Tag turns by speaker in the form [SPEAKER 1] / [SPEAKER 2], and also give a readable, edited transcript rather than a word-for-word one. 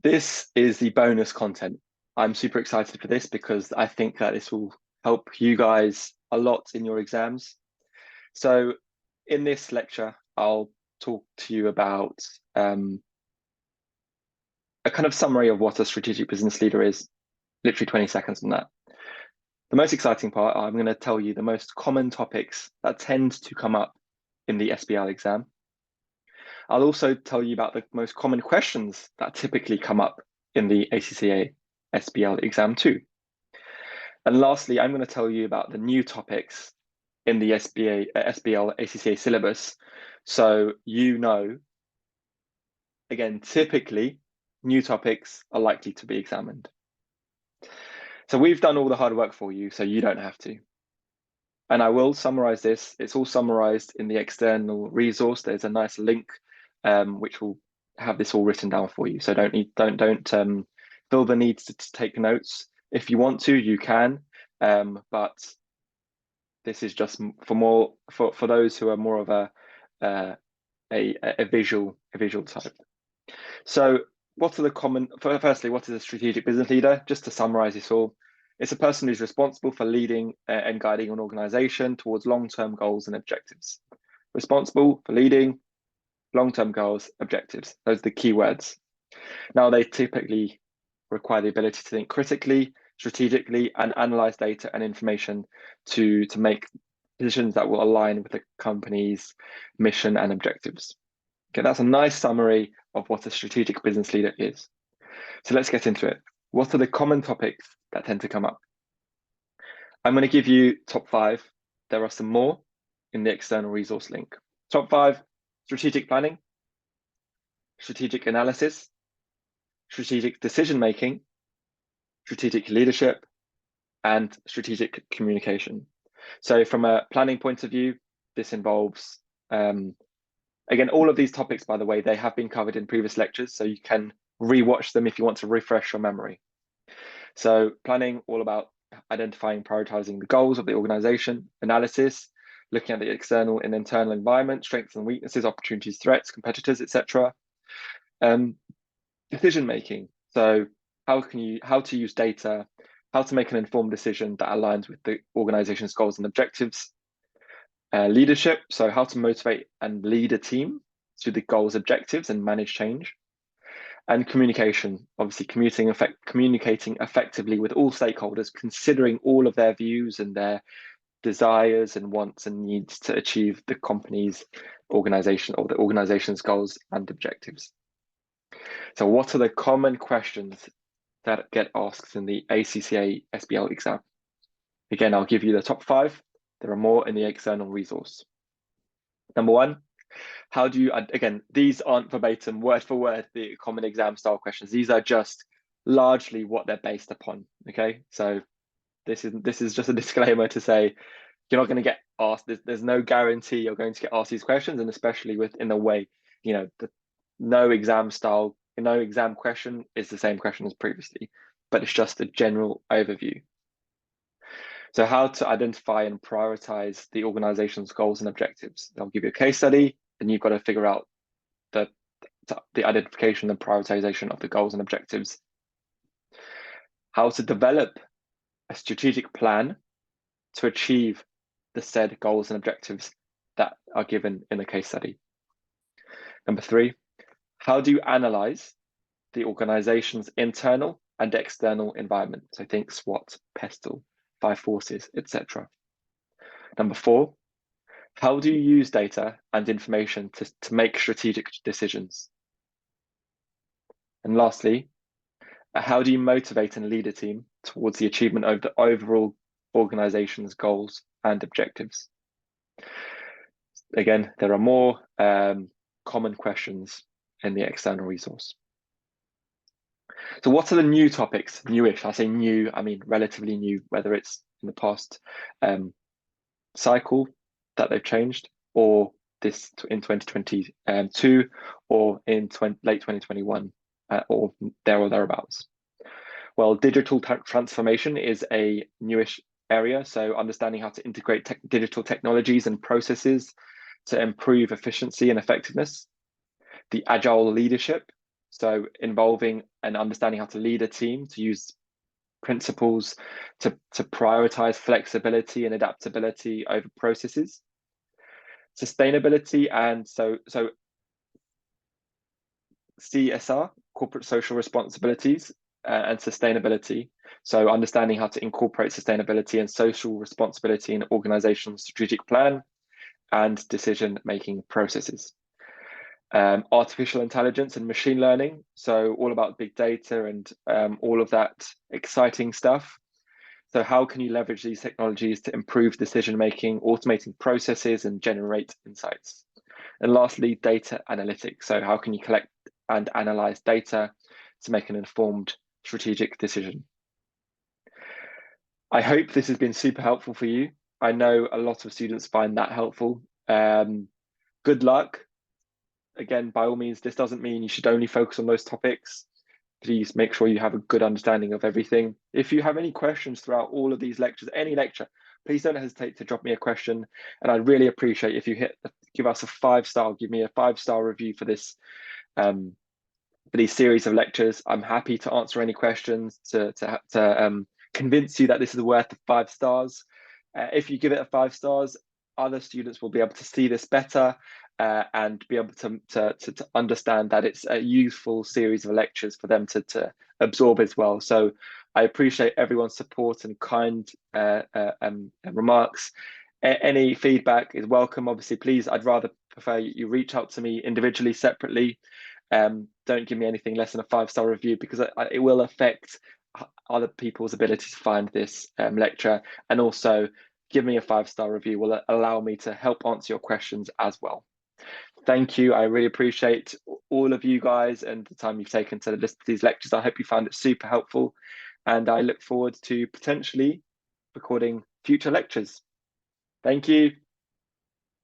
[SPEAKER 1] This is the bonus content. I'm super excited for this because I think that this will help you guys a lot in your exams. So in this lecture, I'll talk to you about a kind of summary of what a strategic business leader is, literally 20 seconds on that. The most exciting part, I'm going to tell you the most common topics that tend to come up in the SBL exam. I'll also tell you about the most common questions that typically come up in the ACCA SBL exam too. And lastly, I'm going to tell you about the new topics in the SBL ACCA syllabus. So you know, again, typically new topics are likely to be examined. So we've done all the hard work for you, so you don't have to. And I will summarize this. It's all summarized in the external resource. There's a nice link which will have this all written down for you. So don't feel the need to take notes. If you want to, you can, but this is just for those who are more of a visual type. So what are the common? Firstly, what is a strategic business leader? Just to summarize this all, it's a person who's responsible for leading and guiding an organization towards long-term goals and objectives. Responsible for leading long-term goals, objectives. Those are the key words. Now, they typically require the ability to think critically, strategically, and analyze data and information to make decisions that will align with the company's mission and objectives. Okay, that's a nice summary of what a strategic business leader is. So let's get into it. What are the common topics that tend to come up? I'm going to give you top 5. There are some more in the external resource link. Top 5, strategic planning, strategic analysis, strategic decision-making, strategic leadership, and strategic communication. So from a planning point of view, this involves, again, all of these topics, by the way, they have been covered in previous lectures, so you can rewatch them if you want to refresh your memory. So planning, all about identifying, prioritizing the goals of the organization, analysis, looking at the external and internal environment, strengths and weaknesses, opportunities, threats, competitors, etc. Decision making. So how to use data, how to make an informed decision that aligns with the organization's goals and objectives. Leadership. So how to motivate and lead a team to the goals, objectives, and manage change. And communication, obviously communicating effectively with all stakeholders, considering all of their views and their desires and wants and needs to achieve the company's organization or the organization's goals and objectives. So what are the common questions that get asked in the ACCA SBL exam? Again, I'll give you the top 5. There are more in the external resource. Number 1, how do you, again, these aren't verbatim, word for word, the common exam style questions. These are just largely what they're based upon, okay? So this is just a disclaimer to say, you're not going to get asked, there's no guarantee you're going to get asked these questions, and especially in a way, no exam question is the same question as previously, but it's just a general overview. So how to identify and prioritize the organization's goals and objectives. I'll give you a case study, and you've got to figure out the identification and prioritization of the goals and objectives. How to develop a strategic plan to achieve the said goals and objectives that are given in the case study. Number 3, how do you analyze the organization's internal and external environment? So think SWOT, PESTEL, 5 forces, etc. Number 4, how do you use data and information to make strategic decisions? And lastly, how do you motivate and lead a team towards the achievement of the overall organization's goals and objectives? Again, there are more common questions in the external resource. So what are the new topics? Newish, I say new, I mean relatively new, whether it's in the past cycle that they've changed, or this in 2022, or in late 2021, or there or thereabouts. Well, digital transformation is a newish area. So understanding how to integrate digital technologies and processes to improve efficiency and effectiveness. The agile leadership. So involving and understanding how to lead a team, to use principles to prioritize flexibility and adaptability over processes. Sustainability, and so CSR, corporate social responsibilities, and sustainability. So understanding how to incorporate sustainability and social responsibility in organizations' strategic plan and decision-making processes. Artificial intelligence and machine learning. So all about big data and all of that exciting stuff. So how can you leverage these technologies to improve decision-making, automating processes and generate insights? And lastly, data analytics. So how can you collect and analyze data to make an informed strategic decision? I hope this has been super helpful for you. I know a lot of students find that helpful. Good luck. Again, by all means, this doesn't mean you should only focus on those topics. Please make sure you have a good understanding of everything. If you have any questions throughout all of these lectures, any lecture, please don't hesitate to drop me a question. And I'd really appreciate if you give us a 5-star, give me a 5-star review for this, for these series of lectures. I'm happy to answer any questions to convince you that this is worth the 5 stars. If you give it a 5 stars, other students will be able to see this better and be able to understand that it's a useful series of lectures for them to absorb as well. So I appreciate everyone's support and kind remarks. Any feedback is welcome. Obviously, please, I'd rather prefer you reach out to me individually, separately. Don't give me anything less than a 5-star review, because it will affect other people's ability to find this lecture. And also, give me a 5-star review will allow me to help answer your questions as well. Thank you. I really appreciate all of you guys and the time you've taken to listen to these lectures. I hope you found it super helpful, and I look forward to potentially recording future lectures. Thank you.